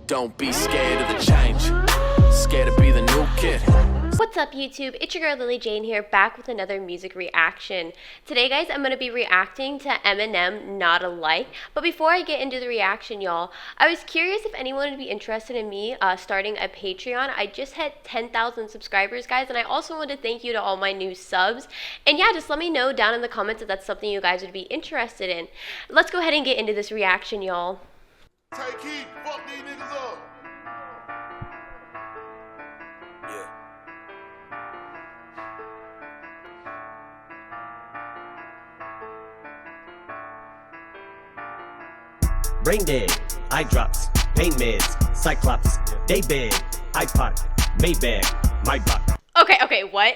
Don't be scared of the change. Scared to be the new kid. What's up YouTube? It's your girl Lily Jane here, back with another music reaction. Today guys, I'm going to be reacting to Eminem, Not Alike. But before I get into the reaction, y'all, I was curious if anyone would be interested in me starting a Patreon. I just hit 10,000 subscribers, guys, and I also want to thank you to all my new subs. And yeah, just let me know down in the comments if that's something you guys would be interested in. Let's go ahead and get into this reaction, y'all. Take heat, fuck these niggas up. Yeah. Brain dead, eye drops, pain meds, Cyclops, day bed, iPod, Maybach, my buck. Okay, what?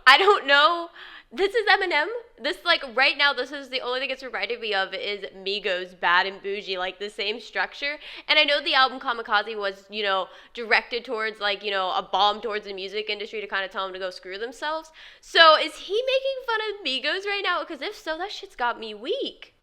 I don't know. This is Eminem. This, like, right now, this is the only thing it's reminded me of is Migos, Bad and Bougie, like, the same structure. And I know the album Kamikaze was, you know, directed towards, like, you know, a bomb towards the music industry to kind of tell them to go screw themselves. So is he making fun of Migos right now? Because if so, that shit's got me weak.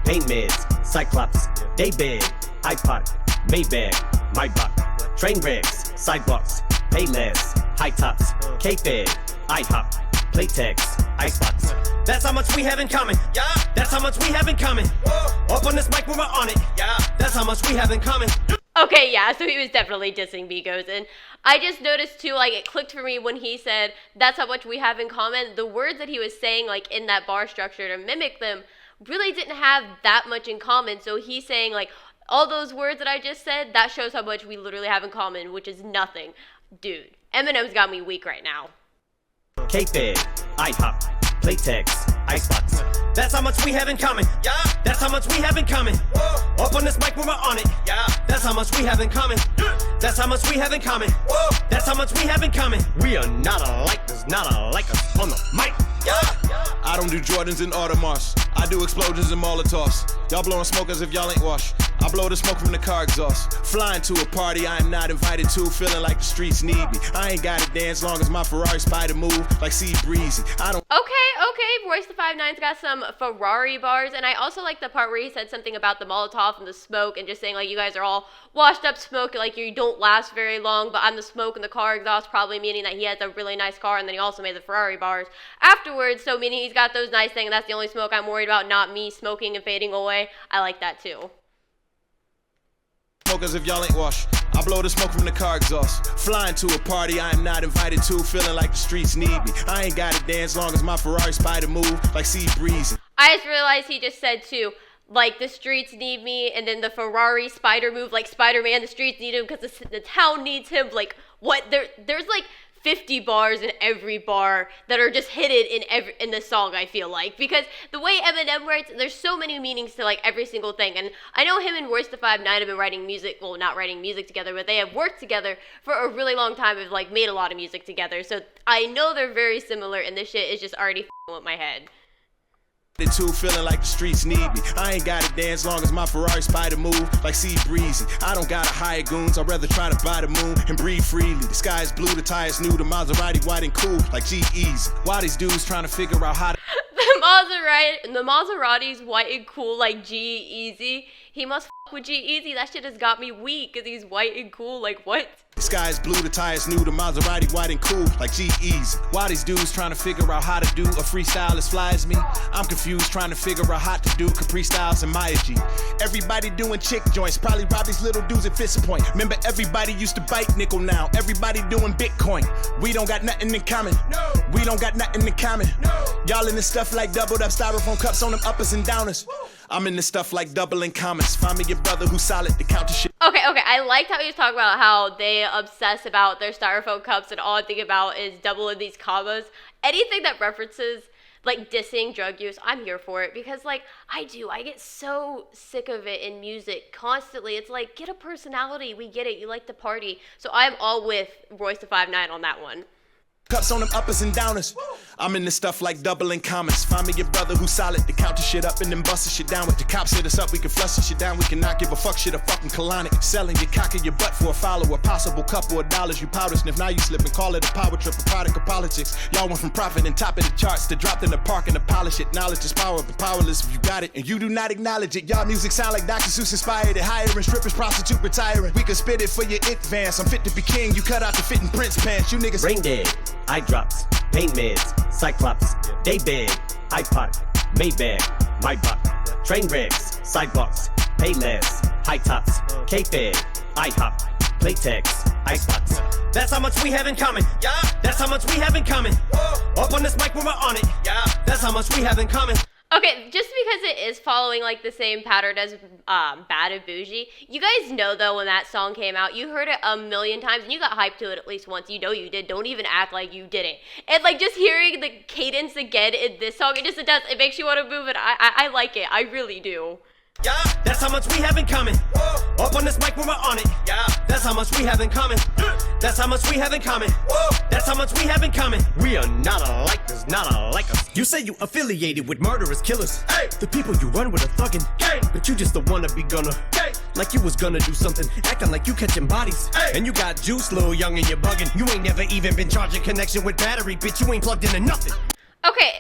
Pain meds, Cyclops, day bed, iPod, Maybach, my buck. Train wrecks, sidewalks, pay less, high tops, K-Fed, IHOP, Playtex, Icebox. That's how much we have in common. Yeah. That's how much we have in common. Whoa. Up on this mic when we're on it. Yeah. That's how much we have in common. Okay, yeah, so he was definitely dissing Migos, and I just noticed too, like, it clicked for me when he said, that's how much we have in common. The words that he was saying, like, in that bar structure to mimic them really didn't have that much in common. So he's saying, like, all those words that I just said, that shows how much we literally have in common, which is nothing. Dude, Eminem's got me weak right now. K-Fed, IHOP, Playtex, Icebox. That's how much we have in common. Yeah. That's how much we have in common. Whoa. Up on this mic when we're on it. Yeah. That's how much we have in common. That's how much we have in common. Whoa. That's how much we have in common. We are not alike. There's not alike us on the mic. Yeah. I don't do Jordans and Audemars. I do explosions and Molotovs. Y'all blowing smoke as if y'all ain't washed. I blow the smoke from the car exhaust. Flying to a party I am not invited to, feeling like the streets need me. I ain't gotta dance long as my Ferrari spider move like sea breezy. I don't. Okay, Royce the 5'9's got some Ferrari bars, and I also like the part where he said something about the Molotov and the smoke, and just saying, like, you guys are all washed up smoke, like, you don't last very long, but I'm the smoke and the car exhaust, probably meaning that he has a really nice car, and then he also made the Ferrari bars afterwards, so meaning he's got those nice things, and that's the only smoke I'm worried about, not me smoking and fading away. I like that too. Smoke as if y'all ain't washed. I blow the smoke from the car exhaust. Flying to a party I am not invited to, feeling like the streets need me. I ain't gotta dance long as my Ferrari spider move like sea breezy. I just realized he just said too, like, the streets need me, and then the Ferrari spider move like Spider-Man, the streets need him because the town needs him. Like, what? There's like 50 bars in every bar that are just hidden in the song, I feel like, because the way Eminem writes, there's so many meanings to, like, every single thing. And I know him and Royce the 5'9 have been writing music, well, not writing music together, but they have worked together for a really long time, have, like, made a lot of music together, so I know they're very similar, and this shit is just already f***ing with my head. Too, feeling like the streets need me. I ain't gotta dance long as my Ferrari spider move like sea breezy. I don't gotta hire goons, I'd rather try to buy the moon and breathe freely. The sky is blue, the tires new, the Maserati white and cool like G-Eazy. Why these dudes trying to figure out how to The Maserati's white and cool like G-Eazy. He must f with G-Eazy. That shit has got me weak because he's white and cool. Like, what? The sky is blue, the tires new, the Maserati white and cool like G-Eazy. Why these dudes trying to figure out how to do a freestyle as fly as me? I'm confused trying to figure out how to do Capri Styles and Maya G. Everybody doing chick joints, probably rob these little dudes at Fist Point. Remember everybody used to bite nickel, now everybody doing Bitcoin. We don't got nothing in common. No. We don't got nothing in common. No. Y'all in this stuff like doubled up styrofoam cups on them uppers and downers. Woo. I'm in this stuff like doubling commas. Find me your brother who's solid to count the shit. Okay, I liked how he was talking about how they obsess about their styrofoam cups and all I think about is doubling these commas. Anything that references, like, dissing drug use, I'm here for it because, like, I get so sick of it in music constantly. It's like, get a personality. We get it. You like to party. So I'm all with Royce the 5'9 on that one. Cups on them uppers and downers. I'm in this stuff like doubling commas. Find me your brother who's solid to count the shit up and then bust the shit down. With the cops hit us up, we can flush the shit down. We cannot give a fuck shit a fucking colonic. Selling your cock in your butt for a follower. Possible couple of dollars you powder sniff. Now you slip and call it a power trip, a product of politics. Y'all went from profit and top of the charts to dropped in the park and to polish it. Knowledge is power, but powerless if you got it and you do not acknowledge it. Y'all music sound like Dr. Seuss inspired it. Hiring strippers, prostitute retiring. We can spit it for your advance. I'm fit to be king. You cut out the fitting Prince pants. You niggas Brain dead, eye drops, pain meds, Cyclops, day bed, iPod, Maybach, my buck, train wrecks, sidewalks, pay less, high tops, K-Fed, IHOP, Playtex, icebox. That's how much we have in common. Yeah. That's how much we have in common. Whoa. Up on this mic when we're on it. Yeah. That's how much we have in common. Okay, just because it is following like the same pattern as Bad and Bougie, you guys know though when that song came out, you heard it a million times and you got hyped to it at least once. You know you did. Don't even act like you didn't. And like just hearing the cadence again in this song, it makes you want to move it. I like it. I really do. Yeah, that's how much we have in common. Whoa. Up on this mic when we're on it. Yeah, that's how much we have in common. That's how much we have in common. Whoa. That's how much we have in common. We are not alike, there's not alike us. You say you affiliated with murderous killers. Hey. The people you run with are thuggin'. Gang. But you just the wannabe gunner. Gang. Like you was gonna do something, acting like you catching bodies. Hey. And you got juice, little young, and you're bugging. You ain't never even been charging connection with battery, bitch. You ain't plugged into nothing. Okay.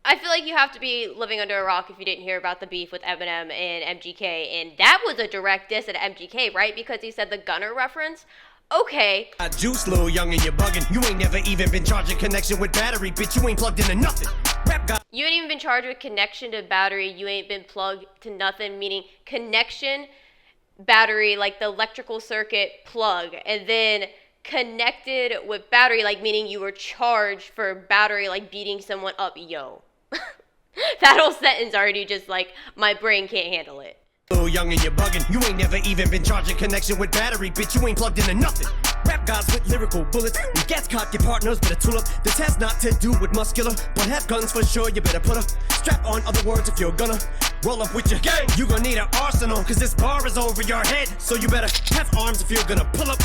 I feel like you have to be living under a rock if you didn't hear about the beef with Eminem and MGK, and that was a direct diss at MGK, right? Because he said the gunner reference. Okay. Juice, little young, and you're bugging. You ain't never even been charging connection with battery, bitch. You ain't plugged into nothing. Rap God. You ain't even been charged with connection to battery. You ain't been plugged to nothing, meaning connection, battery, like the electrical circuit plug, and then connected with battery, like meaning you were charged for battery, like beating someone up, yo. That whole sentence already just like, my brain can't handle it. Little young and you're bugging. You ain't never even been charging connection with battery, bitch. You ain't plugged into nothing. Rap gods with lyrical bullets. When gas cock your partners better tool up. This has not to do with muscular, but have guns for sure. You better put a strap on. Other words, if you're gonna roll up with your gang, you gonna need an arsenal, cause this bar is over your head. So you better have arms if you're gonna pull up.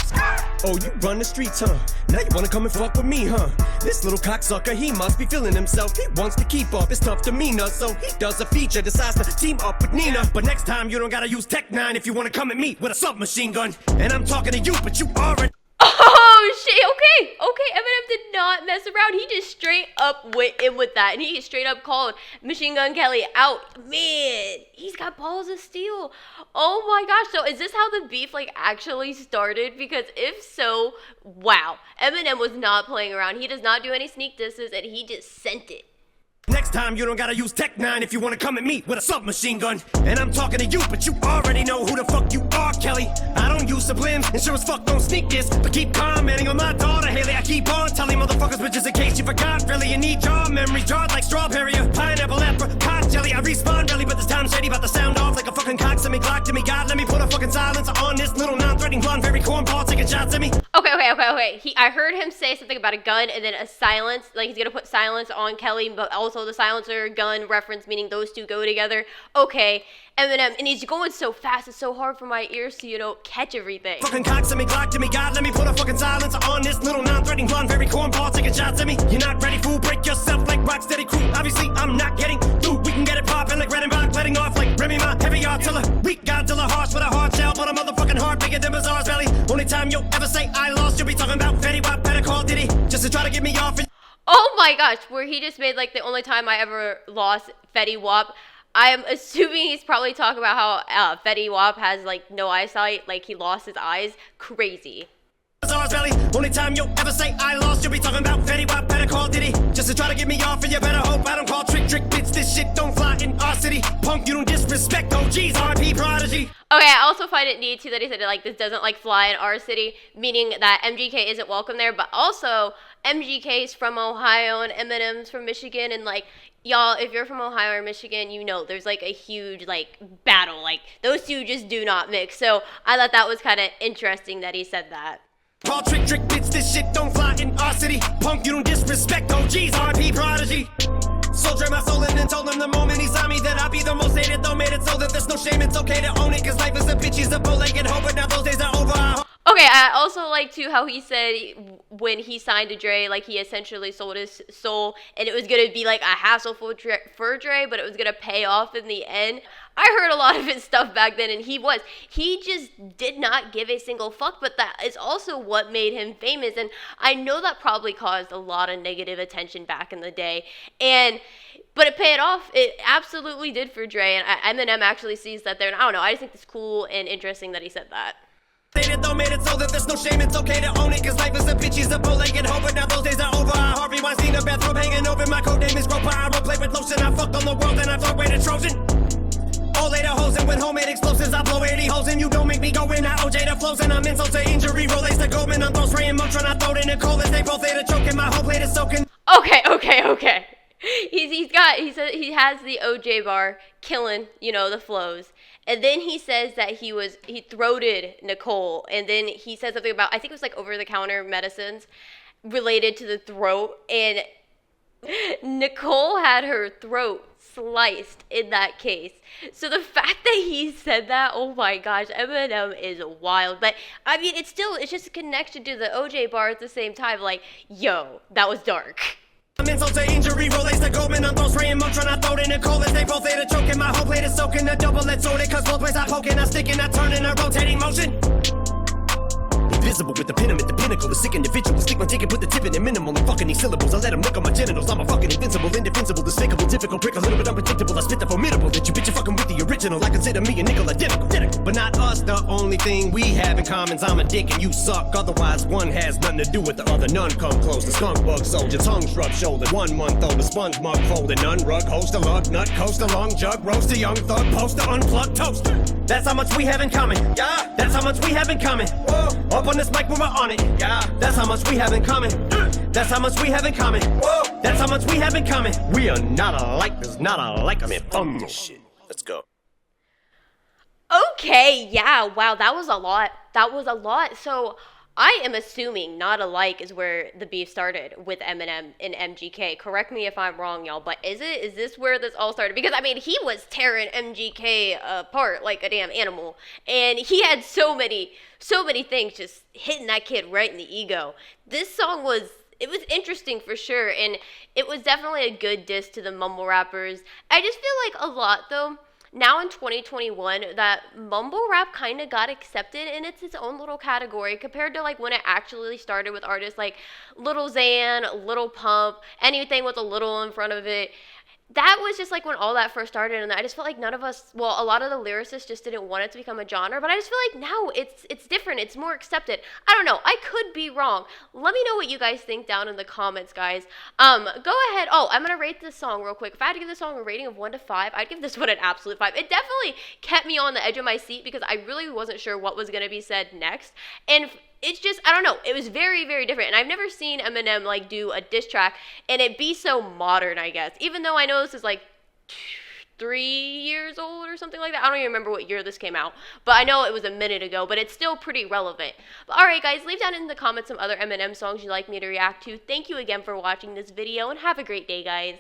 Oh, you run the streets, huh? Now you wanna come and fuck with me, huh? This little cocksucker, he must be feeling himself. He wants to keep up, it's tough demeanor. So he does a feature, decides to team up with Nina. But next time you don't gotta use Tech 9 if you wanna come at me with a submachine gun. And I'm talking to you, but you already. Oh shit, okay, Eminem did not mess around. He just straight up went in with that, and he straight up called Machine Gun Kelly out. Man, he's got balls of steel. Oh my gosh, so is this how the beef like actually started? Because if so, wow, Eminem was not playing around. He does not do any sneak disses, and he just sent it. Next time you don't gotta use Tech 9 if you wanna come at me with a submachine gun. And I'm talking to you, but you already know who the fuck you are, Kelly. I don't use sublims, and sure as fuck don't sneak this. But keep commenting on my daughter, Haley. I keep on telling motherfuckers, but just in case you forgot, really, you need your memory jarred like strawberry or pineapple apricot jelly. I respawn really, but this time shady, about to sound off like a fucking cock. Send me Glock to me, God, let me put a fucking silencer on this little non-threatening blonde, very cornball taking shots at me. Okay. I heard him say something about a gun and then a silence, like he's gonna put silence on Kelly, but also the silencer gun reference, meaning those two go together. Okay, Eminem, and he's going so fast, it's so hard for my ears to, catch everything. Fucking cock, send me Glock to me, God, let me put a fucking silencer on this little non-threatening blonde, very cornball taking shots at me. You're not ready, fool, break yourself like Rocksteady crew. Obviously, I'm not getting through. We can get it poppin' like Red and Rock, letting off like Remy Ma, heavy artillery. Weak Godzilla, harsh with a hard shell, but a motherfucking heart bigger than Bazaar's belly. Only time you'll ever say I lost, you'll be talking about Fetty Wap, better call Diddy, just to try to get me off it. Oh my gosh, where he just made like the only time I ever lost Fetty Wap. I am assuming he's probably talking about how Fetty Wap has like no eyesight, like he lost his eyes. Crazy. Belly. Only time you'll ever say I lost, you'll be talking about Fetty Wap, better call Diddy, just to try to get me off, and you better hope I don't call trick bitch. This shit don't fly in our city. Punk, you don't disrespect OGs, RP Prodigy. Okay, I also find it neat too that he said like this doesn't like fly in our city, meaning that MGK isn't welcome there, but also MGK's from Ohio and Eminem's from Michigan, and like y'all, if you're from Ohio or Michigan, you know there's like a huge like battle, like those two just do not mix. So I thought that was kind of interesting that he said that. Call trick bitch, this shit don't fly in our city. Punk, you don't disrespect OGs, RP Prodigy. Soldier my soul in and told him the moment he saw me that I'd be the most hated, though made it so that there's no shame, it's okay to own it, cause life is a bitch, he's a bow-legged hoe, but now those days are over. Okay, I also like too how he said when he signed to Dre, like he essentially sold his soul, and it was gonna be like a hassle for Dre, but it was gonna pay off in the end. I heard a lot of his stuff back then, and he just did not give a single fuck, but that is also what made him famous, and I know that probably caused a lot of negative attention back in the day, but it paid off. It absolutely did for Dre, and Eminem actually sees that there, and I don't know, I just think it's cool and interesting that he said that. Though made it so that there's no shame, it's okay to own it, cause life is a bitch, he's a bow-legged hope, now those days are over. I Harvey Weinstein, a bathrobe hanging over, my code name is Groper, I roleplay with lotion, I fucked on the world and I throw away the Trojan. All later hoes and with homemade explosives, I blow 80 holes and you don't make me go in, I OJ the flows and I'm insult to injury, relates to Goldman, I'm throw spraying Motron, I throw it in the cold as they both later choking, my whole plate is soaking. Okay. He has the OJ bar killing, the flows. And then he says that he throated Nicole, and then he said something about, I think it was like over-the-counter medicines related to the throat, and Nicole had her throat sliced in that case. So the fact that he said that, oh my gosh, Eminem is wild. But I mean, it's just a connection to the OJ bar at the same time, like, yo, that was dark. I'm insult to injury, relates to Goldman, I'm throw spraying Motron, I throw it in the cold as they both later choking, my whole plate is soaking, a double-edged sword, cause both ways I poking, I sticking, I turn in a rotating motion. Invisible with the pin, I'm at the pinnacle, a sick individual. Stick my ticket, put the tip in it minimal. I'm fucking these syllables, I let them lick on my genitals. I'm a fucking invincible, indefensible, despicable, difficult prick, a little bit unpredictable. I spit the formidable that you bitch are fucking with the original. I consider me a nickel identical. But not us, the only thing we have in common is I'm a dick and you suck. Otherwise, one has nothing to do with the other. None come close. The skunk bug soldier, tongue shrub shoulder. 1 month old, the sponge mug folded. None rug, host a lug, nut, coast a long jug, roast a young thug, poster, unplugged toaster. That's how much we have in common. Yeah, that's how much we have in common. Whoa. Up on this mic when we're on it. Yeah, that's how much we have in common. That's how much we have in common. Whoa, that's how much we have in common. We are not alike. There's not alike. I'm in fun this shit. Let's go. Okay, yeah, wow, that was a lot. So I am assuming Not Alike is where the beef started with Eminem and MGK. Correct me if I'm wrong, y'all, but is this where this all started? Because, I mean, he was tearing MGK apart like a damn animal. And he had so many things just hitting that kid right in the ego. This song was interesting for sure, and it was definitely a good diss to the mumble rappers. I just feel like a lot, though, now in 2021, that mumble rap kind of got accepted, and it's its own little category compared to like when it actually started with artists like Lil Xan, Lil Pump, anything with a little in front of it. That was just like when all that first started, and I just felt like a lot of the lyricists just didn't want it to become a genre, but I just feel like now it's different, it's more accepted. I don't know, I could be wrong. Let me know what you guys think down in the comments, guys. Go ahead. Oh, I'm gonna rate this song real quick. If I had to give this song a rating of 1 to 5, I'd give this one an absolute 5. It definitely kept me on the edge of my seat because I really wasn't sure what was gonna be said next, and it's just, I don't know, it was very, very different, and I've never seen Eminem, like, do a diss track, and it be so modern, I guess, even though I know this is, like, 3 years old or something like that. I don't even remember what year this came out, but I know it was a minute ago, but it's still pretty relevant. But alright, guys, leave down in the comments some other Eminem songs you'd like me to react to. Thank you again for watching this video, and have a great day, guys.